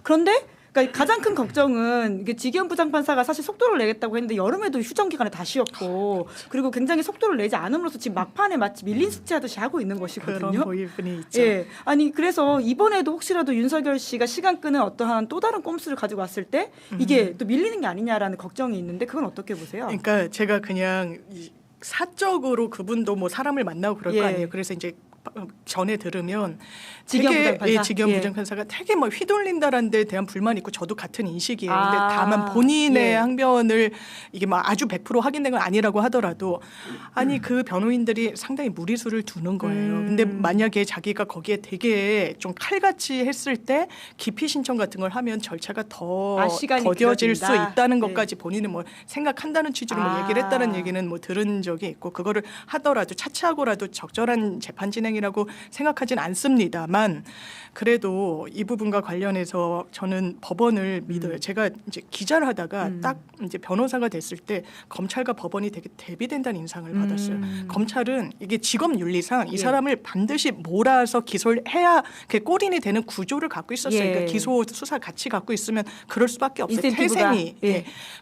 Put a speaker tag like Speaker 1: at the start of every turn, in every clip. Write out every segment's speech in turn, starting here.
Speaker 1: 그런데 그러니까 가장 큰 걱정은 이게 지기현 부장판사가 사실 속도를 내겠다고 했는데 여름에도 휴정 기간에 다 쉬었고 그리고 굉장히 속도를 내지 않음으로써 지금 막판에 마치 밀린 숙제하듯이 하고 있는 것이거든요.
Speaker 2: 그런 보이분이 있죠.
Speaker 1: 예, 아니 그래서 이번에도 혹시라도 윤석열 씨가 시간 끄는 어떠한 또 다른 꼼수를 가지고 왔을 때 이게 또 밀리는 게 아니냐라는 걱정이 있는데 그건 어떻게 보세요?
Speaker 2: 그러니까 제가 그냥 사적으로 그분도 뭐 사람을 만나고 그럴 거 아니에요. 그래서 이제 전에 들으면 지기현 부장판사가 되게 뭐 휘둘린다라는 데 대한 불만이 있고 저도 같은 인식이에요. 근데 다만 본인의 항변을 이게 막 아주 100% 확인된 건 아니라고 하더라도 아니 그 변호인들이 상당히 무리수를 두는 거예요. 근데 만약에 자기가 거기에 되게 좀 칼같이 했을 때 기피 신청 같은 걸 하면 절차가 더 더뎌질 수 있다는 것까지 본인은 뭐 생각한다는 취지로 뭐 얘기를 했다는 얘기는 뭐 들은 적이 있고 그거를 하더라도 차치하고라도 적절한 재판 진행이라고 생각하진 않습니다만 그래도 이 부분과 관련해서 저는 법원을 믿어요. 제가 이제 기자를 하다가 딱 이제 변호사가 됐을 때 검찰과 법원이 되게 대비된다는 인상을 받았어요. 검찰은 이게 직업 윤리상 이 사람을 반드시 몰아서 기소를 해야 꼬린이 되는 구조를 갖고 있었어요. 그러니까 기소 수사 같이 갖고 있으면 그럴 수밖에 없어요. 태생이.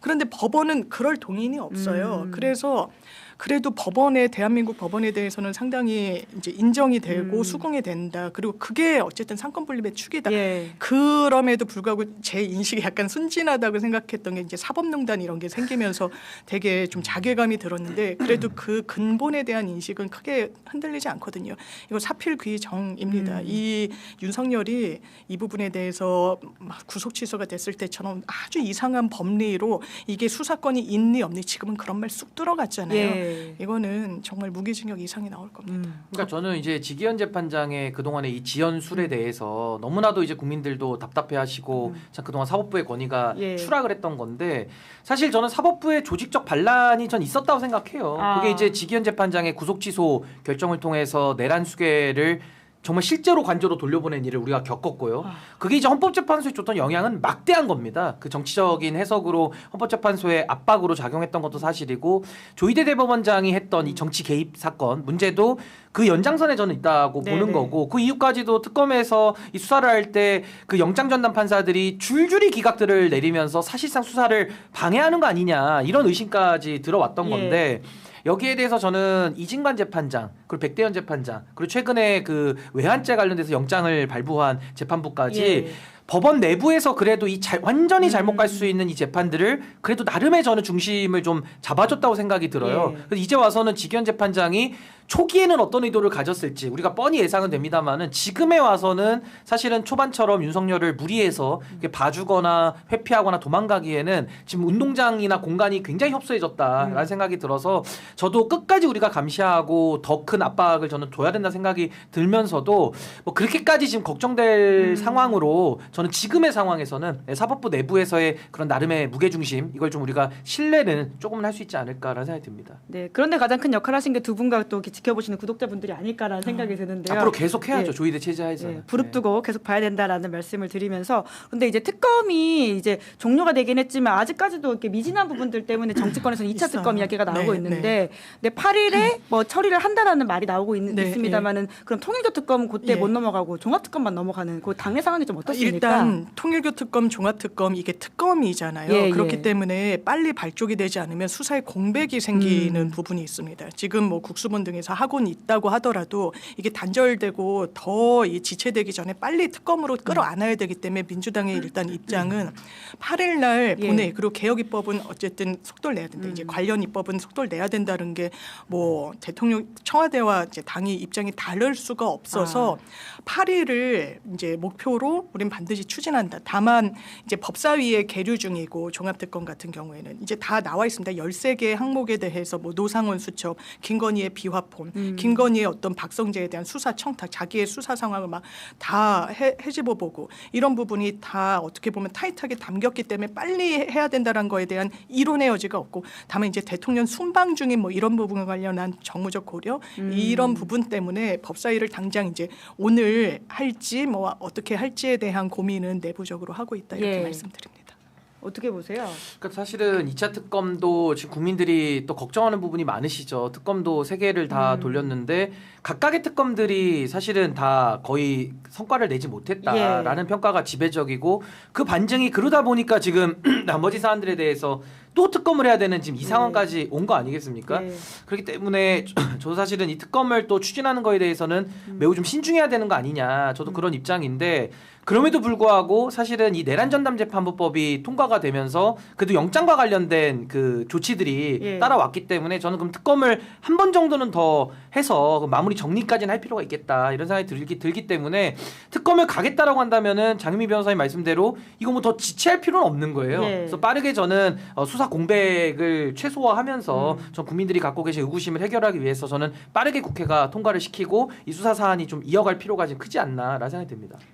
Speaker 2: 그런데 법원은 그럴 동인이 없어요. 그래서 그래도 법원에 대한민국 법원에 대해서는 상당히 이제 인정이 되고 수긍이 된다. 그리고 그게 어쨌든 상권 분립의 축이다. 그럼에도 불구하고 제 인식이 약간 순진하다고 생각했던 게 이제 사법농단 이런 게 생기면서 되게 좀 자괴감이 들었는데 그래도 그 근본에 대한 인식은 크게 흔들리지 않거든요. 이거 사필귀정입니다. 이 윤석열이 이 부분에 대해서 구속 취소가 됐을 때처럼 아주 이상한 법리로 이게 수사권이 있니 없니 지금은 그런 말 쑥 들어갔잖아요. 이거는 정말 무기징역 이상이 나올 겁니다.
Speaker 3: 그러니까 저는 이제 지기현 재판장의 그동안의 이 지연술에 대해서 너무나도 이제 국민들도 답답해하시고 참 그동안 사법부의 권위가 추락을 했던 건데 사실 저는 사법부의 조직적 반란이 전 있었다고 생각해요. 그게 이제 지기현 재판장의 구속 취소 결정을 통해서 내란 수괴를 정말 실제로 관저로 돌려보낸 일을 우리가 겪었고요. 그게 이제 헌법재판소에 줬던 영향은 막대한 겁니다. 그 정치적인 해석으로 헌법재판소의 압박으로 작용했던 것도 사실이고 조희대 대법원장이 했던 이 정치 개입 사건 문제도 그 연장선에 저는 있다고 보는 거고 그 이후까지도 특검에서 이 수사를 할 때 그 영장 전담 판사들이 줄줄이 기각들을 내리면서 사실상 수사를 방해하는 거 아니냐 이런 의심까지 들어왔던 건데 여기에 대해서 저는 이진관 재판장 그리고 백대현 재판장 그리고 최근에 그 외환죄 관련돼서 영장을 발부한 재판부까지 법원 내부에서 그래도 이 완전히 잘못 갈 수 있는 이 재판들을 그래도 나름의 저는 중심을 좀 잡아줬다고 생각이 들어요. 그래서 이제 와서는 지기현 재판장이 초기에는 어떤 의도를 가졌을지 우리가 뻔히 예상은 됩니다만은 지금에 와서는 사실은 초반처럼 윤석열을 무리해서 봐주거나 회피하거나 도망가기에는 지금 운동장이나 공간이 굉장히 협소해졌다라는 생각이 들어서 저도 끝까지 우리가 감시하고 더 큰 압박을 저는 둬야 된다 생각이 들면서도 뭐 그렇게까지 지금 걱정될 상황으로 저는 지금의 상황에서는 사법부 내부에서의 그런 나름의 무게중심 이걸 좀 우리가 신뢰는 조금은 할 수 있지 않을까라는 생각이 듭니다.
Speaker 1: 네, 그런데 가장 큰 역할을 하신 게 두 분과 또 지켜보시는 구독자분들이 아닐까라는 생각이 드는데요.
Speaker 3: 앞으로 계속 해야죠. 조희대 체제하에서.
Speaker 1: 부릅뜨고 계속 봐야 된다라는 말씀을 드리면서 근데 이제 특검이 이제 종료가 되긴 했지만 아직까지도 이렇게 미진한 부분들 때문에 정치권에서는 2차 특검 이야기가 나오고 있는데 8일에 뭐 처리를 한다라는 말이 나오고 있습니다만은 그럼 통일교 특검은 그때 못 넘어가고 종합특검만 넘어가는 그 당내 상황이 좀 어떻습니까?
Speaker 2: 일단 통일교 특검, 종합특검 이게 특검이잖아요. 그렇기 때문에 빨리 발족이 되지 않으면 수사에 공백이 생기는 부분이 있습니다. 지금 뭐 국수본 등에서 하고는 있다고 하더라도 이게 단절되고 더 지체되기 전에 빨리 특검으로 끌어안아야 되기 때문에 민주당의 일단 입장은 8일 날 본회 그리고 개혁 입법은 어쨌든 속도를 내야 된다. 이제 관련 입법은 속도를 내야 된다는 게 뭐 대통령 청와대와 이제 당이 입장이 다를 수가 없어서 8일을 이제 목표로 우린 반드시 추진한다. 다만 이제 법사위에 계류 중이고 종합특검 같은 경우에는 이제 다 나와 있습니다. 13개 항목에 대해서 뭐 노상원 수첩, 김건희의 비화폰, 김건희의 어떤 박성재에 대한 수사 청탁, 자기의 수사 상황을 막 다 헤집어보고 이런 부분이 다 어떻게 보면 타이트하게 담겼기 때문에 빨리 해야 된다는 거에 대한 이론의 여지가 없고 다만 이제 대통령 순방 중인 뭐 이런 부분과 관련한 정무적 고려 이런 부분 때문에 법사위를 당장 이제 오늘 할지 뭐 어떻게 할지에 대한 고민은 내부적으로 하고 있다 이렇게 말씀드립니다.
Speaker 1: 어떻게 보세요?
Speaker 3: 그러니까 사실은 2차 특검도 지금 국민들이 또 걱정하는 부분이 많으시죠. 특검도 3개를 다 돌렸는데 각각의 특검들이 사실은 다 거의 성과를 내지 못했다라는 평가가 지배적이고 그 반증이 그러다 보니까 지금 나머지 사안들에 대해서 또 특검을 해야 되는 지금 이 상황까지 온 거 아니겠습니까? 그렇기 때문에 저도 사실은 이 특검을 또 추진하는 거에 대해서는 매우 좀 신중해야 되는 거 아니냐. 저도 그런 입장인데 그럼에도 불구하고 사실은 이 내란전담재판부법이 통과가 되면서 그래도 영장과 관련된 그 조치들이 따라왔기 때문에 저는 그럼 특검을 한 번 정도는 더 해서 마무리 정리까지는 할 필요가 있겠다 이런 생각이 들기 때문에 특검을 가겠다라고 한다면은 장윤미 변호사님 말씀대로 이거 뭐 더 지체할 필요는 없는 거예요. 그래서 빠르게 저는 수사 공백을 최소화하면서 전 국민들이 갖고 계신 의구심을 해결하기 위해서 저는 빠르게 국회가 통과를 시키고 이 수사 사안이 좀 이어갈 필요가 지금 크지 않나라는 생각이 듭니다.